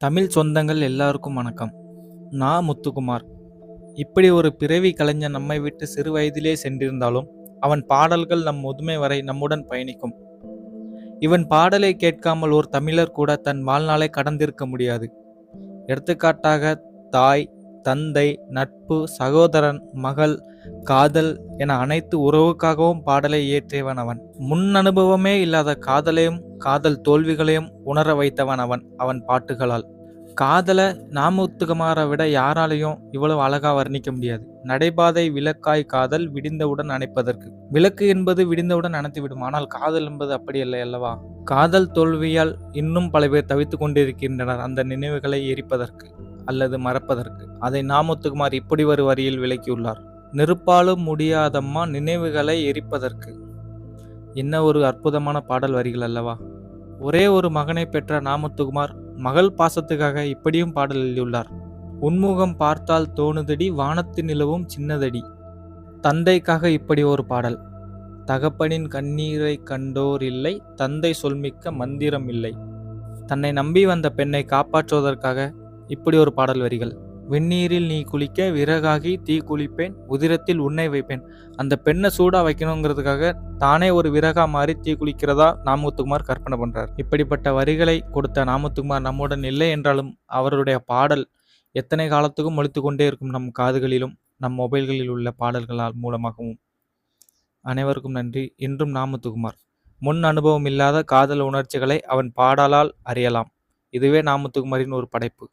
தமிழ் சொந்தங்கள் எல்லாருக்கும் வணக்கம். நான் முத்துக்குமார். இப்படி ஒரு பிறவி கலைஞன் நம்மை விட்டு சிறு வயதிலே சென்றிருந்தாலும் அவன் பாடல்கள் நம் முதுமை வரை நம்முடன் பயணிக்கும். இவன் பாடலை கேட்காமல் ஒரு தமிழர் கூட தன் வாழ்நாளை கடந்திருக்க முடியாது. எடுத்துக்காட்டாக தாய், தந்தை, நட்பு, சகோதரன், மகள், காதல் என அனைத்து உறவுக்காகவும் பாடலை இயற்றியவன் அவன். முன் அனுபவமே இல்லாத காதலையும் காதல் தோல்விகளையும் உணர வைத்தவன் அவன் பாட்டுகளால். காதலை நாமுத்துக்குமாரை விட யாராலையும் இவ்வளவு அழகா வர்ணிக்க முடியாது. நடைபாதை விளக்காய் காதல் விடிந்தவுடன் அணைப்பதற்கு. விளக்கு என்பது விடிந்தவுடன் அணைத்து விடும். ஆனால் காதல் என்பது அப்படி இல்லை அல்லவா? காதல் தோல்வியால் இன்னும் பல பேர் தவித்துக் கொண்டிருக்கின்றனர், அந்த நினைவுகளை எரிப்பதற்கு அல்லது மறப்பதற்கு. அதை நாமுத்துக்குமார் இப்படி ஒரு வரியில் விளக்கியுள்ளார். நெருப்பாலும் முடியாதம்மா நினைவுகளை எரிப்பதற்கு. என்ன ஒரு அற்புதமான பாடல் வரிகள் அல்லவா? ஒரே ஒரு மகனை பெற்ற நாமுத்துக்குமார் மகள் பாசத்துக்காக இப்படியும் பாடல் எழுதியுள்ளார். உன்முகம் பார்த்தால் தோணுதடி வானத்து நிலவும் சின்னதடி. தந்தைக்காக இப்படி ஒரு பாடல். தகப்பனின் கண்ணீரை கண்டோர் இல்லை, தந்தை சொல்மிக்க மந்திரம் இல்லை. தன்னை நம்பி வந்த பெண்ணை காப்பாற்றுவதற்காக இப்படி ஒரு பாடல் வரிகள். வெந்நீரில் நீ குளிக்க விறகாகி தீ குளிப்பேன், உதிரத்தில் உன்னை வைப்பேன். அந்த பெண்ணை சூடா வைக்கணுங்கிறதுக்காக தானே ஒரு விறகா மாறி தீ குளிக்கிறதா நாமுத்துக்குமார் கற்பனை பண்றார். இப்படிப்பட்ட வரிகளை கொடுத்த நாமுத்துக்குமார் நம்முடன் இல்லை என்றாலும் அவருடைய பாடல் எத்தனை காலத்துக்கும் ஒலித்து கொண்டே இருக்கும், நம் காதுகளிலும் நம் மொபைல்களில் உள்ள பாடல்களால் மூலமாகவும். அனைவருக்கும் நன்றி. இன்றும் நாமுத்துக்குமார். முன் அனுபவம் இல்லாத காதல் உணர்ச்சிகளை அவன் பாடலால் அறியலாம். இதுவே நாமுத்துக்குமாரின் ஒரு படைப்பு.